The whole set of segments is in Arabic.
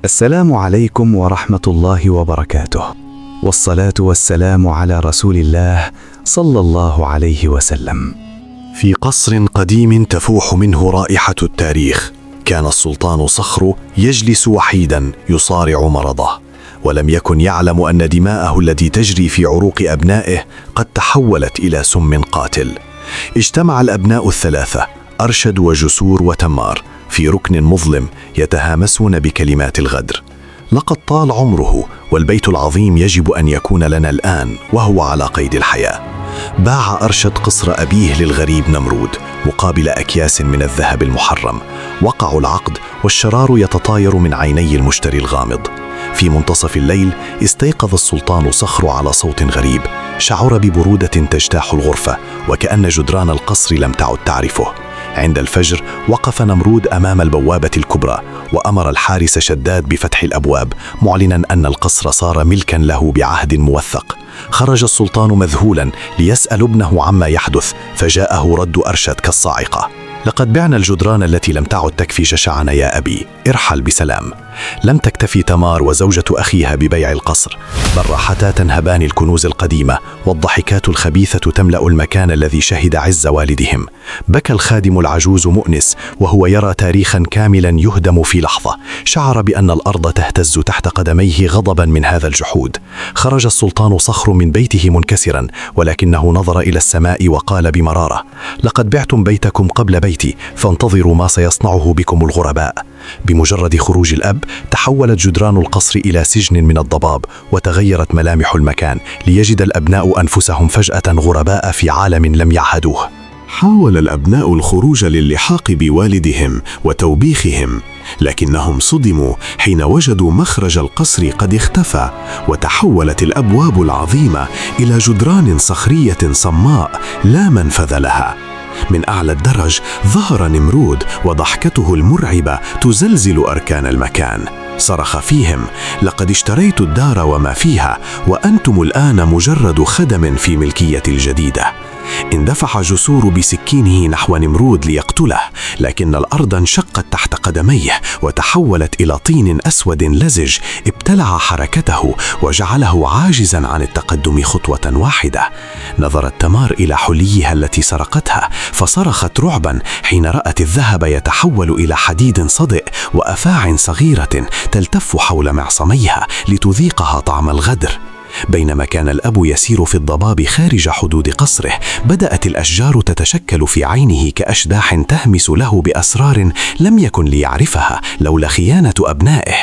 السلام عليكم ورحمة الله وبركاته، والصلاة والسلام على رسول الله صلى الله عليه وسلم. في قصر قديم تفوح منه رائحة التاريخ، كان السلطان صخر يجلس وحيدا يصارع مرضه، ولم يكن يعلم أن دماءه التي تجري في عروق أبنائه قد تحولت إلى سم قاتل. اجتمع الأبناء الثلاثة أرشد وجسور وتمار في ركن مظلم يتهامسون بكلمات الغدر. لقد طال عمره والبيت العظيم يجب أن يكون لنا الآن وهو على قيد الحياة. باع أرشد قصر أبيه للغريب نمرود مقابل أكياس من الذهب المحرم. وقعوا العقد والشرار يتطاير من عيني المشتري الغامض. في منتصف الليل استيقظ السلطان صخر على صوت غريب، شعر ببرودة تجتاح الغرفة وكأن جدران القصر لم تعد تعرفه. عند الفجر وقف نمرود أمام البوابة الكبرى وأمر الحارس شداد بفتح الأبواب، معلنا أن القصر صار ملكا له بعهد موثق. خرج السلطان مذهولا ليسأل ابنه عما يحدث، فجاءه رد أرشد كالصاعقة: لقد بعنا الجدران التي لم تعد تكفي جشعنا يا أبي، ارحل بسلام. لم تكتفي تمار وزوجة أخيها ببيع القصر، بل راحتا تنهبان الكنوز القديمة، والضحكات الخبيثة تملأ المكان الذي شهد عز والدهم. بكى الخادم العجوز مؤنس وهو يرى تاريخا كاملا يهدم في لحظة. شعر بأن الأرض تهتز تحت قدميه غضبا من هذا الجحود. خرج السلطان صخر من بيته منكسرا، ولكنه نظر إلى السماء وقال بمرارة: لقد بعتم بيتكم قبل بيتي، فانتظروا ما سيصنعه بكم الغرباء. بمجرد خروج الأب تحولت جدران القصر إلى سجن من الضباب، وتغيرت ملامح المكان ليجد الأبناء أنفسهم فجأة غرباء في عالم لم يعهدوه. حاول الأبناء الخروج للحاق بوالدهم وتوبيخهم، لكنهم صدموا حين وجدوا مخرج القصر قد اختفى، وتحولت الأبواب العظيمة إلى جدران صخرية صماء لا منفذ لها. من أعلى الدرج ظهر نمرود وضحكته المرعبة تزلزل أركان المكان. صرخ فيهم: لقد اشتريت الدار وما فيها، وأنتم الآن مجرد خدم في ملكية الجديدة. اندفع جسور بسكينه نحو نمرود ليقتله، لكن الأرض انشقت تحت قدميه وتحولت إلى طين أسود لزج ابتلع حركته وجعله عاجزا عن التقدم خطوة واحدة. نظرت تمار إلى حليها التي سرقتها فصرخت رعبا حين رأت الذهب يتحول إلى حديد صدئ وأفاع صغيرة تلتف حول معصميها لتذيقها طعم الغدر. بينما كان الأب يسير في الضباب خارج حدود قصره، بدأت الأشجار تتشكل في عينه كأشداح تهمس له بأسرار لم يكن ليعرفها لولا خيانة أبنائه.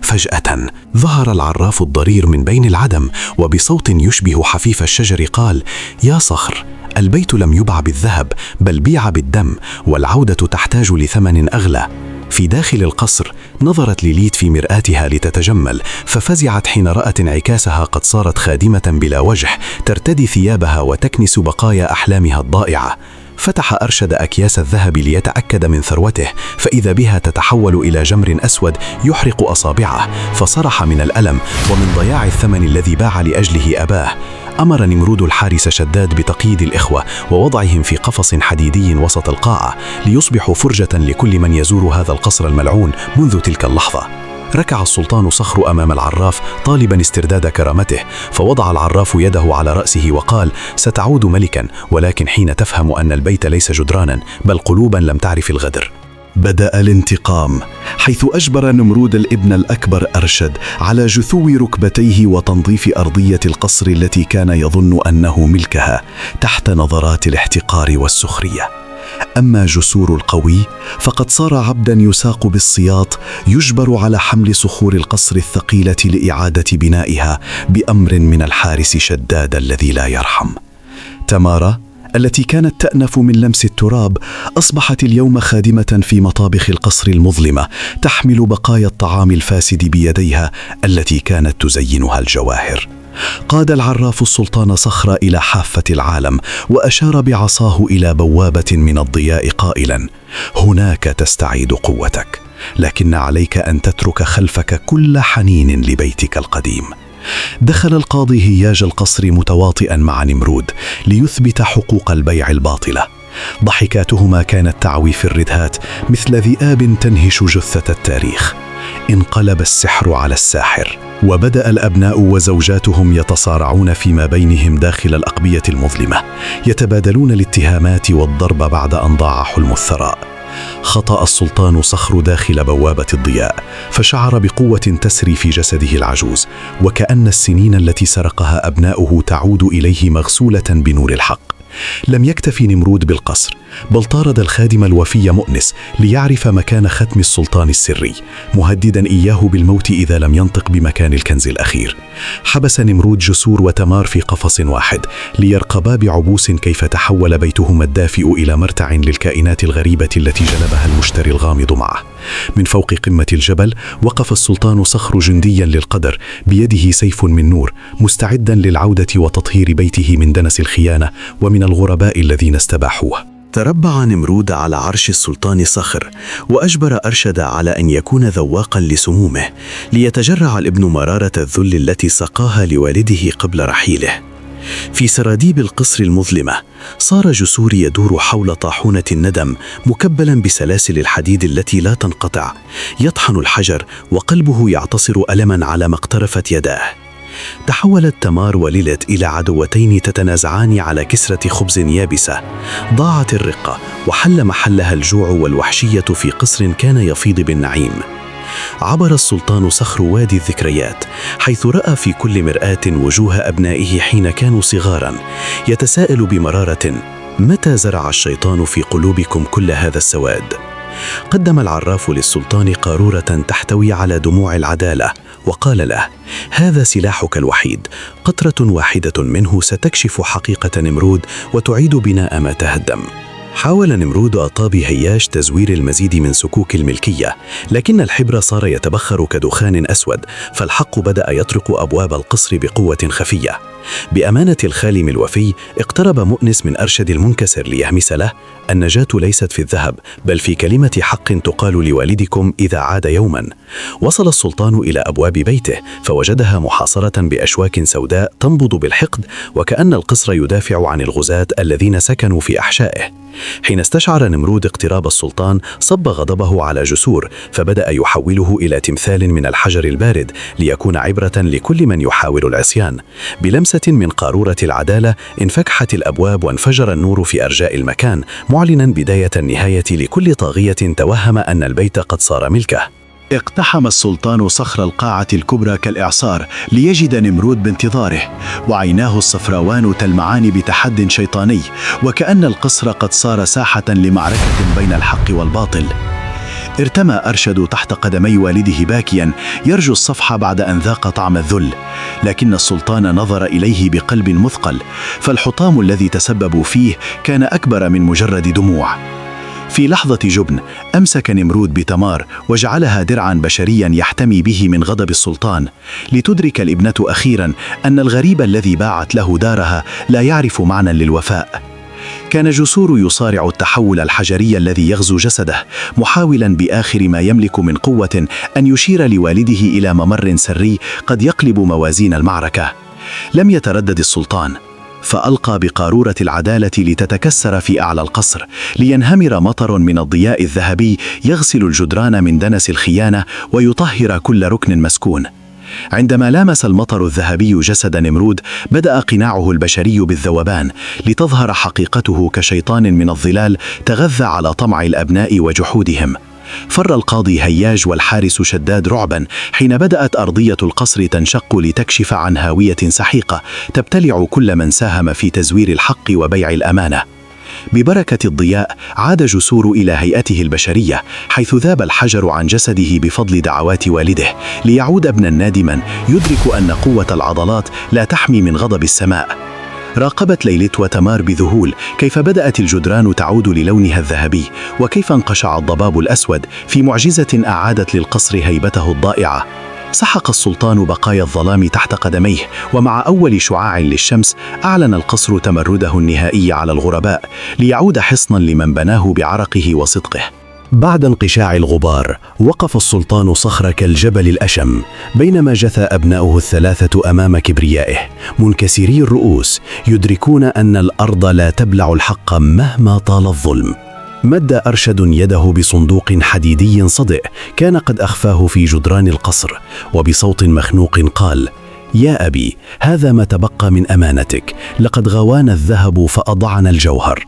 فجأة ظهر العراف الضرير من بين العدم، وبصوت يشبه حفيف الشجر قال: يا صخر، البيت لم يباع بالذهب بل بيع بالدم، والعودة تحتاج لثمن أغلى. في داخل القصر نظرت ليليت في مرآتها لتتجمل، ففزعت حين رأت انعكاسها قد صارت خادمة بلا وجه ترتدي ثيابها وتكنس بقايا أحلامها الضائعة. فتح أرشد أكياس الذهب ليتأكد من ثروته، فإذا بها تتحول إلى جمر أسود يحرق أصابعه، فصرح من الألم ومن ضياع الثمن الذي باع لأجله أباه. أمر نمرود الحارس شداد بتقييد الإخوة ووضعهم في قفص حديدي وسط القاعة ليصبحوا فرجة لكل من يزور هذا القصر الملعون منذ تلك اللحظة. ركع السلطان صخر أمام العراف طالبا استرداد كرامته، فوضع العراف يده على رأسه وقال: ستعود ملكا، ولكن حين تفهم أن البيت ليس جدرانا بل قلوبا لم تعرف الغدر. بدأ الانتقام، حيث أجبر نمرود الابن الأكبر أرشد على جثو ركبتيه وتنظيف أرضية القصر التي كان يظن أنه ملكها تحت نظرات الاحتقار والسخرية. أما جسور القوي فقد صار عبدا يساق بالسياط، يجبر على حمل صخور القصر الثقيلة لإعادة بنائها بأمر من الحارس شداد الذي لا يرحم. تمارا التي كانت تأنف من لمس التراب أصبحت اليوم خادمة في مطابخ القصر المظلمة، تحمل بقايا الطعام الفاسد بيديها التي كانت تزينها الجواهر. قاد العراف السلطان صخر إلى حافة العالم وأشار بعصاه إلى بوابة من الضياء قائلا: هناك تستعيد قوتك، لكن عليك أن تترك خلفك كل حنين لبيتك القديم. دخل القاضي هياج القصر متواطئا مع نمرود ليثبت حقوق البيع الباطلة. ضحكاتهما كانت تعوي في الردهات مثل ذئاب تنهش جثة التاريخ. انقلب السحر على الساحر، وبدأ الأبناء وزوجاتهم يتصارعون فيما بينهم داخل الأقبية المظلمة، يتبادلون الاتهامات والضرب بعد أن ضاع حلم الثراء. خطأ السلطان صخر داخل بوابة الضياء، فشعر بقوة تسري في جسده العجوز، وكأن السنين التي سرقها أبناؤه تعود إليه مغسولة بنور الحق. لم يكتفي نمرود بالقصر، بل طارد الخادم الوفي مؤنس ليعرف مكان ختم السلطان السري، مهددا إياه بالموت إذا لم ينطق بمكان الكنز الأخير. حبس نمرود جسور وتمار في قفص واحد ليرقبا بعبوس كيف تحول بيتهما الدافئ إلى مرتع للكائنات الغريبة التي جلبها المشتري الغامض معه. من فوق قمة الجبل وقف السلطان صخر جنديا للقدر، بيده سيف من نور، مستعدا للعودة وتطهير بيته من دنس الخيانة ومن الغرباء الذين استباحوه. تربع نمرود على عرش السلطان صخر، وأجبر أرشد على أن يكون ذواقا لسمومه، ليتجرع الابن مرارة الذل التي سقاها لوالده قبل رحيله. في سراديب القصر المظلمة صار جسور يدور حول طاحونة الندم مكبلا بسلاسل الحديد التي لا تنقطع، يطحن الحجر وقلبه يعتصر ألما على ما اقترفت يداه. تحولت تمار وليلت إلى عدوتين تتنازعان على كسرة خبز يابسة. ضاعت الرقة وحل محلها الجوع والوحشية في قصر كان يفيض بالنعيم. عبر السلطان صخر وادي الذكريات، حيث رأى في كل مرآة وجوه أبنائه حين كانوا صغارا، يتساءل بمرارة: متى زرع الشيطان في قلوبكم كل هذا السواد؟ قدم العراف للسلطان قارورة تحتوي على دموع العدالة، وقال له: هذا سلاحك الوحيد، قطرة واحدة منه ستكشف حقيقة نمرود وتعيد بناء ما تهدم. حاول نمرود أطابي هياش تزوير المزيد من سكوك الملكية، لكن الحبر صار يتبخر كدخان أسود، فالحق بدأ يطرق أبواب القصر بقوة خفية. بأمانة الخالم الوفي اقترب مؤنس من أرشد المنكسر ليهمس له: النجاة ليست في الذهب، بل في كلمة حق تقال لوالدكم إذا عاد يوما. وصل السلطان إلى أبواب بيته، فوجدها محاصرة بأشواك سوداء تنبض بالحقد، وكأن القصر يدافع عن الغزاة الذين سكنوا في أحشائه. حين استشعر نمرود اقتراب السلطان صب غضبه على جسور، فبدأ يحوله إلى تمثال من الحجر البارد ليكون عبرة لكل من يحاول العصيان. بلمسة من قارورة العدالة انفكحت الأبواب وانفجر النور في أرجاء المكان، معلنا بداية النهاية لكل طاغية توهم أن البيت قد صار ملكه. اقتحم السلطان صخر القاعة الكبرى كالإعصار ليجد نمرود بانتظاره، وعيناه الصفراوان تلمعان بتحد شيطاني، وكأن القصر قد صار ساحة لمعركة بين الحق والباطل. ارتمى أرشد تحت قدمي والده باكيا، يرجو الصفح بعد أن ذاق طعم الذل، لكن السلطان نظر إليه بقلب مثقل، فالحطام الذي تسببوا فيه كان أكبر من مجرد دموع. في لحظة جبن أمسك نمرود بتمار وجعلها درعا بشريا يحتمي به من غضب السلطان، لتدرك الابنة أخيرا أن الغريب الذي باعت له دارها لا يعرف معنى للوفاء. كان جسور يصارع التحول الحجري الذي يغزو جسده، محاولا بآخر ما يملك من قوة أن يشير لوالده إلى ممر سري قد يقلب موازين المعركة. لم يتردد السلطان، فألقى بقارورة العدالة لتتكسر في أعلى القصر، لينهمر مطر من الضياء الذهبي يغسل الجدران من دنس الخيانة ويطهر كل ركن مسكون. عندما لامس المطر الذهبي جسد نمرود بدأ قناعه البشري بالذوبان، لتظهر حقيقته كشيطان من الظلال تغذى على طمع الأبناء وجحودهم. فر القاضي هياج والحارس شداد رعبا حين بدأت أرضية القصر تنشق لتكشف عن هاوية سحيقة تبتلع كل من ساهم في تزوير الحق وبيع الأمانة. ببركة الضياء عاد جسور إلى هيئته البشرية، حيث ذاب الحجر عن جسده بفضل دعوات والده، ليعود ابنا نادما يدرك أن قوة العضلات لا تحمي من غضب السماء. راقبت ليلت وتمار بذهول كيف بدأت الجدران تعود للونها الذهبي، وكيف انقشع الضباب الأسود في معجزة أعادت للقصر هيبته الضائعة. سحق السلطان بقايا الظلام تحت قدميه، ومع أول شعاع للشمس أعلن القصر تمرده النهائي على الغرباء، ليعود حصنا لمن بناه بعرقه وصدقه. بعد انقشاع الغبار وقف السلطان صخر كالجبل الأشم، بينما جثى أبناؤه الثلاثة أمام كبريائه منكسري الرؤوس، يدركون أن الأرض لا تبلع الحق مهما طال الظلم. مد أرشد يده بصندوق حديدي صدئ كان قد أخفاه في جدران القصر، وبصوت مخنوق قال: يا أبي، هذا ما تبقى من أمانتك، لقد غوانا الذهب فأضعنا الجوهر.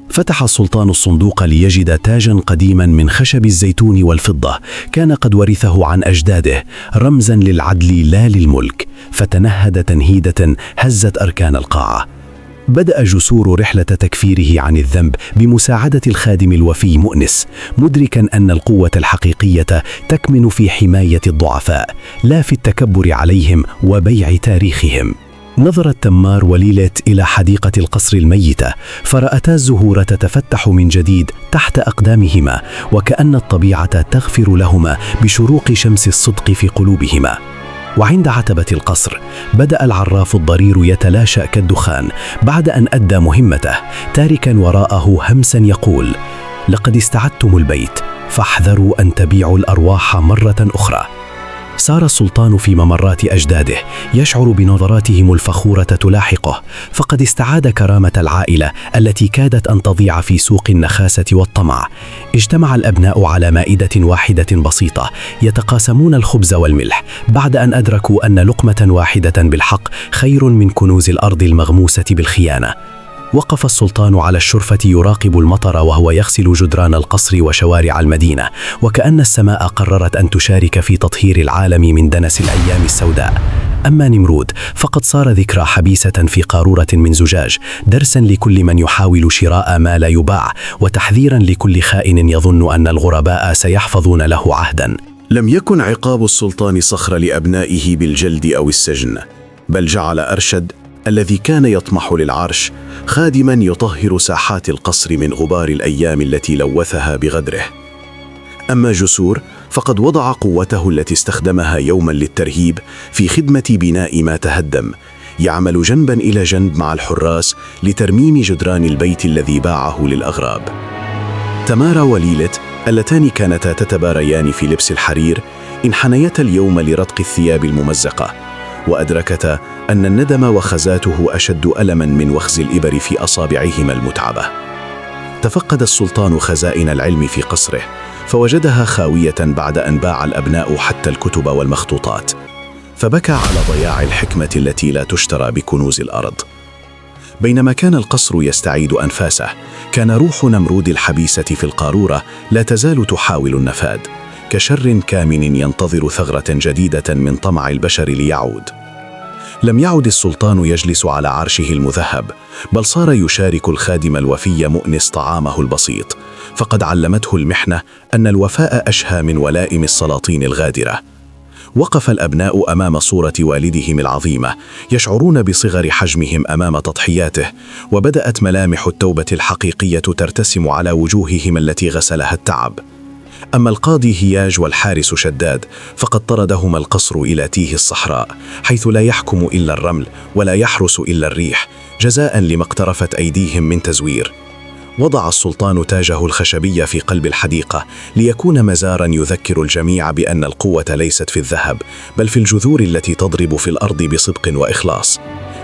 فتح السلطان الصندوق ليجد تاجا قديما من خشب الزيتون والفضة، كان قد ورثه عن أجداده، رمزا للعدل لا للملك، فتنهد تنهيدة هزت أركان القاعة. بدأ جسور رحلة تكفيره عن الذنب بمساعدة الخادم الوفي مؤنس، مدركا أن القوة الحقيقية تكمن في حماية الضعفاء، لا في التكبر عليهم وبيع تاريخهم. نظرت تمار وليلت إلى حديقة القصر الميتة، فرأتا الزهور تتفتح من جديد تحت أقدامهما، وكأن الطبيعة تغفر لهما بشروق شمس الصدق في قلوبهما. وعند عتبة القصر بدأ العراف الضرير يتلاشى كالدخان بعد أن أدى مهمته، تاركا وراءه همسا يقول: لقد استعدتم البيت، فاحذروا أن تبيعوا الأرواح مرة أخرى. سار السلطان في ممرات أجداده، يشعر بنظراتهم الفخورة تلاحقه، فقد استعاد كرامة العائلة التي كادت أن تضيع في سوق النخاسة والطمع. اجتمع الأبناء على مائدة واحدة بسيطة، يتقاسمون الخبز والملح، بعد أن أدركوا أن لقمة واحدة بالحق خير من كنوز الأرض المغموسة بالخيانة. وقف السلطان على الشرفة يراقب المطر وهو يغسل جدران القصر وشوارع المدينة، وكأن السماء قررت أن تشارك في تطهير العالم من دنس الأيام السوداء. أما نمرود فقد صار ذكرى حبيسة في قارورة من زجاج، درسا لكل من يحاول شراء ما لا يباع، وتحذيرا لكل خائن يظن أن الغرباء سيحفظون له عهدا. لم يكن عقاب السلطان صخر لأبنائه بالجلد أو السجن، بل جعل أرشد الذي كان يطمح للعرش خادما يطهر ساحات القصر من غبار الأيام التي لوثها بغدره. أما جسور فقد وضع قوته التي استخدمها يوما للترهيب في خدمة بناء ما تهدم، يعمل جنبا إلى جنب مع الحراس لترميم جدران البيت الذي باعه للأغراب. تمارا وليلت اللتان كانتا تتباريان في لبس الحرير انحنيتا اليوم لرتق الثياب الممزقة، وأدركتا أن الندم وخزاته أشد ألما من وخز الإبر في أصابعهما المتعبة. تفقد السلطان خزائن العلم في قصره، فوجدها خاوية بعد أن باع الأبناء حتى الكتب والمخطوطات، فبكى على ضياع الحكمة التي لا تشترى بكنوز الأرض. بينما كان القصر يستعيد أنفاسه، كان روح نمرود الحبيسة في القارورة لا تزال تحاول النفاذ، كشر كامن ينتظر ثغرة جديدة من طمع البشر ليعود. لم يعد السلطان يجلس على عرشه المذهب، بل صار يشارك الخادم الوفي مؤنس طعامه البسيط، فقد علمته المحنة أن الوفاء أشهى من ولائم السلاطين الغادرة. وقف الأبناء أمام صورة والدهم العظيمة، يشعرون بصغر حجمهم أمام تضحياته، وبدأت ملامح التوبة الحقيقية ترتسم على وجوههم التي غسلها التعب. أما القاضي هياج والحارس شداد فقد طردهما القصر إلى تيه الصحراء، حيث لا يحكم إلا الرمل ولا يحرس إلا الريح، جزاء لما اقترفت أيديهم من تزوير. وضع السلطان تاجه الخشبي في قلب الحديقة ليكون مزارا يذكر الجميع بأن القوة ليست في الذهب، بل في الجذور التي تضرب في الأرض بصدق وإخلاص.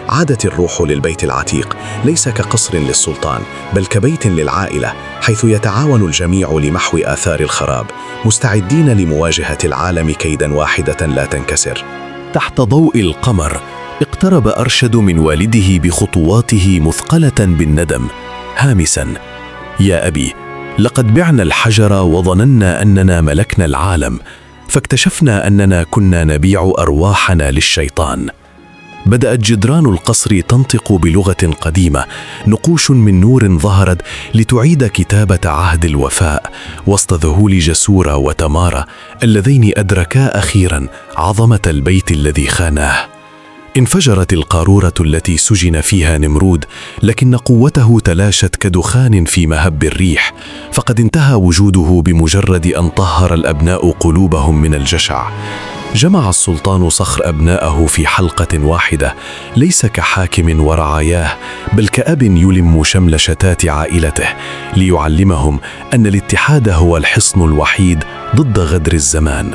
عادت الروح للبيت العتيق ليس كقصر للسلطان، بل كبيت للعائلة، حيث يتعاون الجميع لمحو آثار الخراب، مستعدين لمواجهة العالم كيدا واحدة لا تنكسر. تحت ضوء القمر اقترب أرشد من والده بخطواته مثقلة بالندم، هامسا: يا أبي، لقد بعنا الحجر وظننا أننا ملكنا العالم، فاكتشفنا أننا كنا نبيع أرواحنا للشيطان. بدأت جدران القصر تنطق بلغة قديمة، نقوش من نور ظهرت لتعيد كتابة عهد الوفاء وسط ذهول جسور وتمارا اللذين أدركا أخيرا عظمة البيت الذي خاناه. انفجرت القارورة التي سجن فيها نمرود، لكن قوته تلاشت كدخان في مهب الريح، فقد انتهى وجوده بمجرد أن طهر الأبناء قلوبهم من الجشع. جمع السلطان صخر أبناءه في حلقة واحدة، ليس كحاكم ورعاياه، بل كأب يلم شمل شتات عائلته، ليعلمهم أن الاتحاد هو الحصن الوحيد ضد غدر الزمان.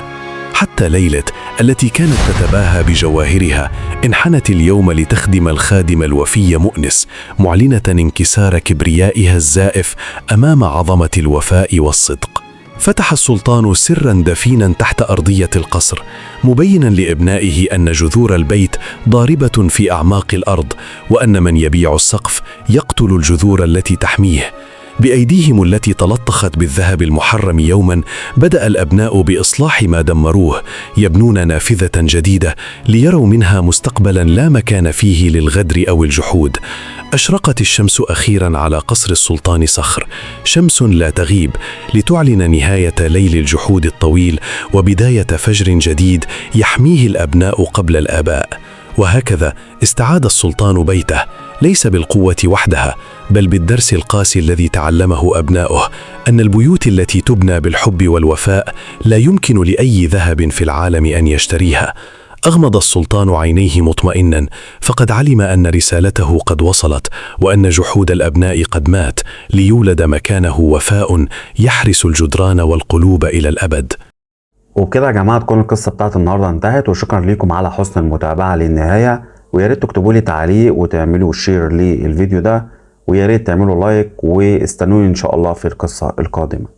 حتى ليلت التي كانت تتباهى بجواهرها انحنت اليوم لتخدم الخادم الوفي مؤنس، معلنة انكسار كبريائها الزائف أمام عظمة الوفاء والصدق. فتح السلطان سراً دفيناً تحت أرضية القصر، مبيناً لإبنائه أن جذور البيت ضاربة في أعماق الأرض، وأن من يبيع السقف يقتل الجذور التي تحميه. بأيديهم التي تلطخت بالذهب المحرم يوماً بدأ الأبناء بإصلاح ما دمروه، يبنون نافذة جديدة ليروا منها مستقبلاً لا مكان فيه للغدر أو الجحود. أشرقت الشمس أخيراً على قصر السلطان صخر، شمس لا تغيب، لتعلن نهاية ليل الجحود الطويل وبداية فجر جديد يحميه الأبناء قبل الآباء. وهكذا استعاد السلطان بيته، ليس بالقوة وحدها بل بالدرس القاسي الذي تعلمه أبناؤه، أن البيوت التي تبنى بالحب والوفاء لا يمكن لأي ذهب في العالم أن يشتريها. أغمض السلطان عينيه مطمئنا، فقد علم أن رسالته قد وصلت، وأن جحود الأبناء قد مات، ليولد مكانه وفاء يحرس الجدران والقلوب إلى الأبد. وبكده يا جماعة تكون القصة بتاعت النهاردة انتهت، وشكرا لكم على حسن المتابعة للنهاية، ويا ريت تكتبوا لي تعليق وتعملوا شير للفيديو ده، ويا ريت تعملوا لايك، واستنوني ان شاء الله في القصة القادمة.